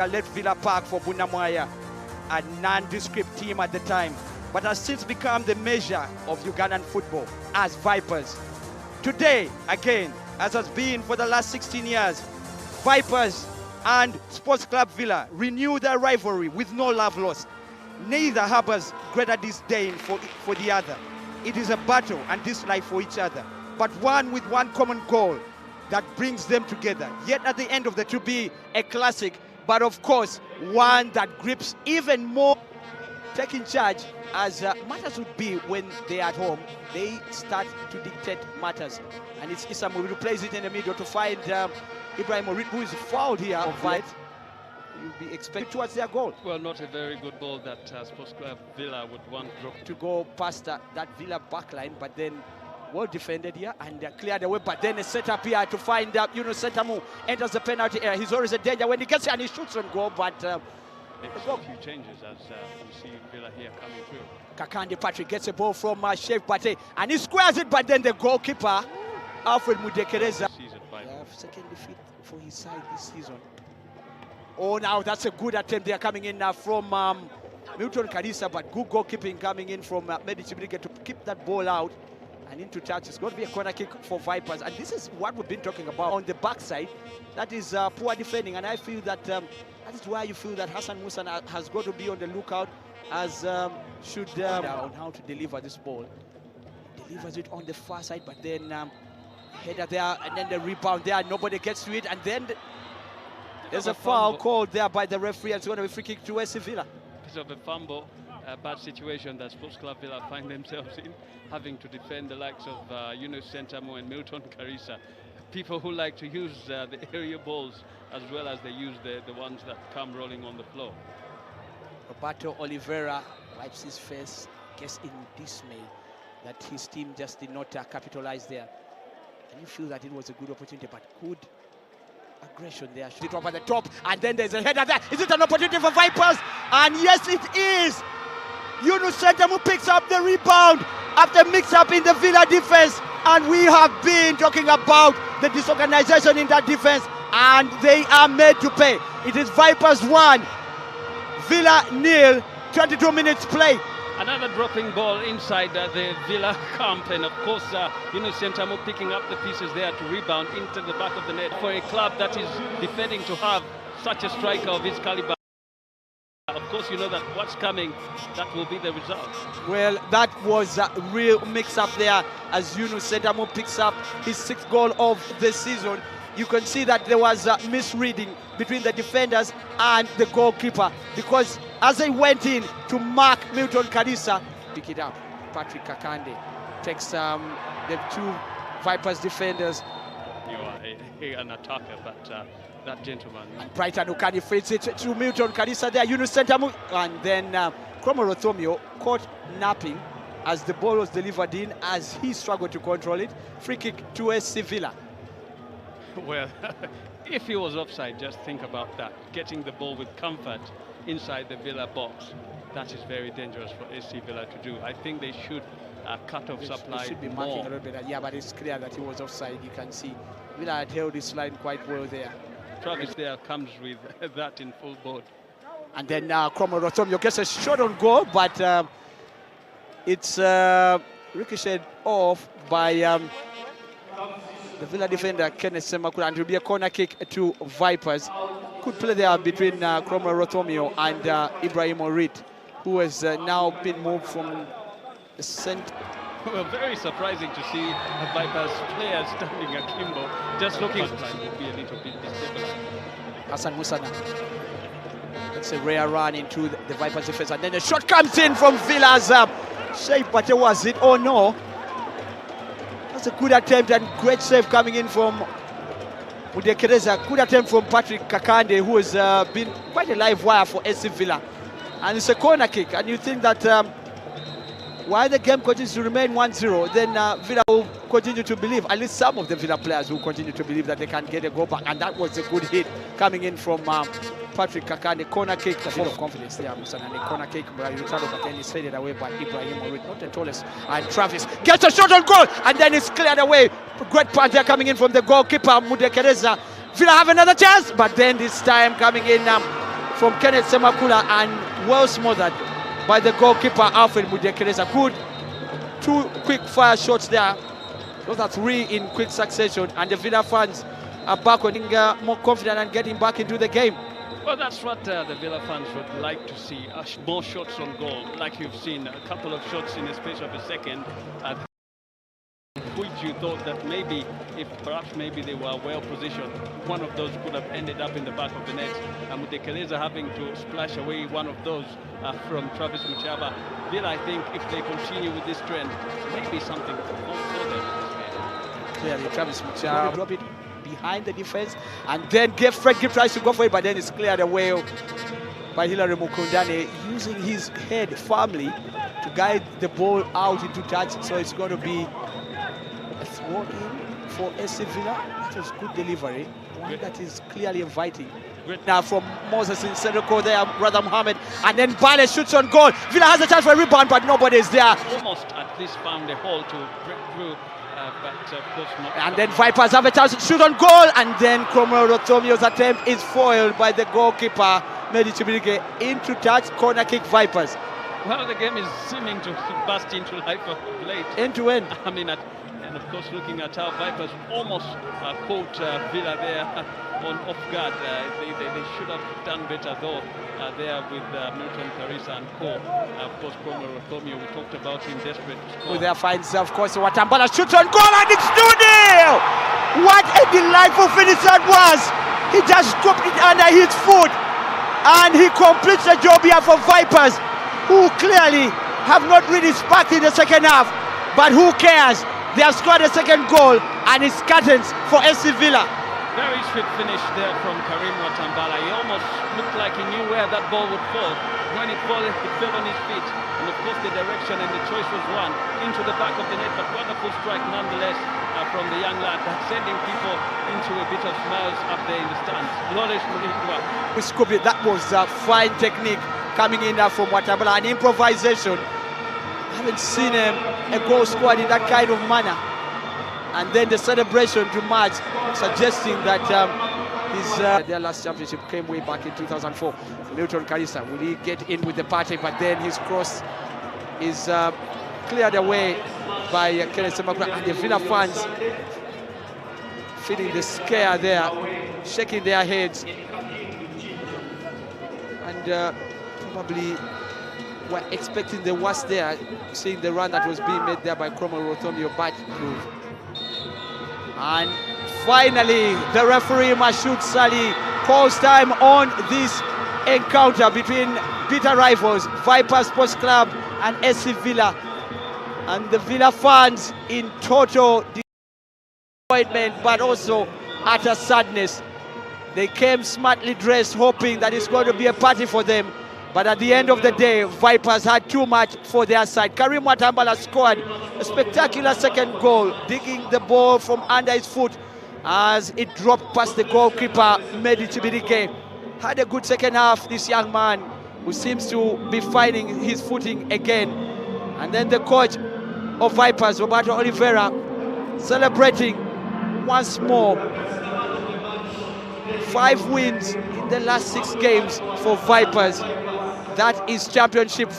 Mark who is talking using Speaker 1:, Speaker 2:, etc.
Speaker 1: left Villa Park for Bunamwaya, a nondescript team at the time, but has since become the measure of Ugandan football as Vipers. Today, again, as has been for the last 16 years, Vipers and Sports Club Villa renew their rivalry with no love lost. Neither harbors greater disdain for the other. It is a battle and dislike for each other, but one with one common goal that brings them together. Yet at the end of the to be a classic, but of course, one that grips even more. Taking charge as matters would be when they're at home, they start to dictate matters. And it's Issa who plays it in the middle to find Ibrahim Orit, who is fouled here of fight. You'll be expected towards their goal.
Speaker 2: Well, not a very good ball that Sports Club Villa would want
Speaker 1: to go past that Villa backline, but then well defended here and cleared away. But then a setup here to find Sentamu enters the penalty area. He's always a danger when he gets here and he shoots on goal, but
Speaker 2: makes a few changes as we see Villa here coming through.
Speaker 1: Kakande Patrick gets a ball from Sheikh Bate and he squares it, but then the goalkeeper Alfred Mudekereza. Second defeat for his side this season. Oh, now that's a good attempt. They are coming in now from Milton Karisa, but good goalkeeping coming in from Medici Brigade to keep that ball out and into touch. It's going to be a corner kick for Vipers, and this is what we've been talking about on the backside. That is poor defending, and I feel that that is why you feel that Hassan Musa has got to be on the lookout, as should on how to deliver this ball. Delivers it on the far side, but then header there, and then the rebound there. Nobody gets to it, and then there's a foul called there by the referee. It's going to be a free kick to SC Villa.
Speaker 2: It's of a fumble, a bad situation that Sports Club Villa find themselves in, having to defend the likes of Sentamu and Milton Karisa. People who like to use the area balls as well as they use the ones that come rolling on the floor.
Speaker 1: Roberto Oliveira wipes his face, gets in dismay that his team just did not capitalize there. And you feel that it was a good opportunity, but good aggression there. Shoot it up at the top, and then there's a header there. Is it an opportunity for Vipers? And yes, it is. Yunus Sentamu picks up the rebound after mix-up in the Villa defense, and we have been talking about the disorganization in that defense, and they are made to pay. It is Vipers 1, Villa 0, 22 minutes play.
Speaker 2: Another dropping ball inside the Villa camp, and of course, Sentamu picking up the pieces there to rebound into the back of the net. For a club that is defending, to have such a striker of his caliber, of course, you know that what's coming, that will be the result. Well,
Speaker 1: that was a real mix-up there as Yunus Sentamu picks up his 6th goal of the season. You can see that there was a misreading between the defenders and the goalkeeper, because as they went in to mark Milton Karisa, pick it up. Patrick Kakande takes the 2 Vipers defenders.
Speaker 2: You are an attacker, but that gentleman.
Speaker 1: And Brighton Ukani feeds it to Milton Karisa there. Yunus Sentamu, and then Kromo Rothomio caught napping as the ball was delivered in, as he struggled to control it. Free kick to SC Villa.
Speaker 2: Well, if he was offside, just think about that. Getting the ball with comfort inside the Villa box, that is very dangerous for SC Villa to do. I think they should cut off supply.
Speaker 1: They should be marking a little bit. Yeah, but it's clear that he was offside. You can see Villa had held his line quite well there.
Speaker 2: Travis there comes with that in full board.
Speaker 1: And then Kromo Rothomio gets a shot on goal, but it's ricocheted off by the Villa defender Kenneth Semakula, and it will be a corner kick to Vipers. Good play there between Kromo Rothomio and Ibrahim Orit, who has now been moved from the centre.
Speaker 2: Well, very surprising to see a Vipers player standing akimbo, just looking like would be a little bit destabilized.
Speaker 1: Hassan Musana. It's a rare run into the Vipers defense, and then the shot comes in from Villa's Sheikh Bate. Was it? Oh no. That's a good attempt and great save coming in from Mudekereza. Good attempt from Patrick Kakande, who has been quite a live wire for SC Villa. And it's a corner kick, and you think that while the game continues to remain 1-0, then Villa will continue to believe, at least some of the Villa players will continue to believe that they can get a goal back. And that was a good hit coming in from Patrick Kakande. Corner kick, a bit of confidence there, Musa. And a corner kick, but then it's faded away by Ibrahim Orit, not the tallest. And Travis gets a shot on goal, and then it's cleared away. Great pass there coming in from the goalkeeper, Mudekereza. Villa have another chance, but then this time coming in from Kenneth Semakula and well smothered by the goalkeeper Alfred Mudekereza. Good 2 quick fire shots there. Those are 3 in quick succession, and the Villa fans are back on more confident and getting back into the game.
Speaker 2: Well, that's what the Villa fans would like to see, more shots on goal, like you've seen, a couple of shots in the space of a second, which you thought that maybe, if perhaps maybe they were well positioned, one of those could have ended up in the back of the net. And with Mudekereza having to splash away one of those from Travis Muchaba, Villa, I think, if they continue with this trend, maybe something to hope for them in this game.
Speaker 1: Clearly, Travis Muchaba drop it behind the defense, and then Fred Gibb tries to go for it, but then it's cleared away by Hilary Mukundane, using his head firmly to guide the ball out into touch. So it's going to be a throw in for SC Villa. That was good delivery, one that is clearly inviting. Now from Moses in Seriko there, Brother Mohammed, and then Bale shoots on goal. Villa has a chance for a rebound, but nobody is there.
Speaker 2: Almost at least found a hole to break through. But of course not.
Speaker 1: And then Vipers have a chance to shoot on goal, and then Cromwell Rotomio's attempt is foiled by the goalkeeper Medi Chibirike. Into touch, corner kick, Vipers.
Speaker 2: Well, the game is seeming to burst into life of late.
Speaker 1: End to end.
Speaker 2: I mean, and of course, looking at how Vipers almost caught Villa there on off guard. They should have done better though there with Milton Carissa and Co. Of course, Cromwell Rotomio, we talked about him, desperate to score.
Speaker 1: With their finds, of course, Watambala shoots on goal, and it's 2-0! What a delightful finish that was! He just scooped it under his foot, and he completes the job here for Vipers, who clearly have not really sparked in the second half, but who cares? They have scored a second goal, and it's curtains for SC Villa.
Speaker 2: Very sweet finish there from Karim Watambala. He almost looked like he knew where that ball would fall. When it fell on his feet. And of course the direction and the choice was one into the back of the net, but wonderful strike nonetheless from the young lad, sending people into a bit of smiles up there in the stands. Loresh Mulindwa.
Speaker 1: That was fine technique coming in from Watambala, an improvisation. I haven't seen a goal scored in that kind of manner. And then the celebration to match, suggesting that their last championship came way back in 2004. Milton Carissa, will he get in with the party? But then his cross is cleared away by Kenneth Semakula, and the Villa fans feeling the scare there, shaking their heads, and probably were expecting the worst there, seeing the run that was being made there by Cromwell Rotomio, but proof. And finally, the referee Mashoud Sali calls time on this encounter between bitter rivals, Vipers Sports Club and SC Villa. And the Villa fans in total disappointment, but also utter sadness. They came smartly dressed, hoping that it's going to be a party for them. But at the end of the day, Vipers had too much for their side. Karim Watambala scored a spectacular second goal, digging the ball from under his foot as it dropped past the goalkeeper, Medi Chibirike. Had a good second half, this young man, who seems to be finding his footing again. And then the coach of Vipers, Roberto Oliveira, celebrating once more. 5 wins in the last 6 games for Vipers. That is championship.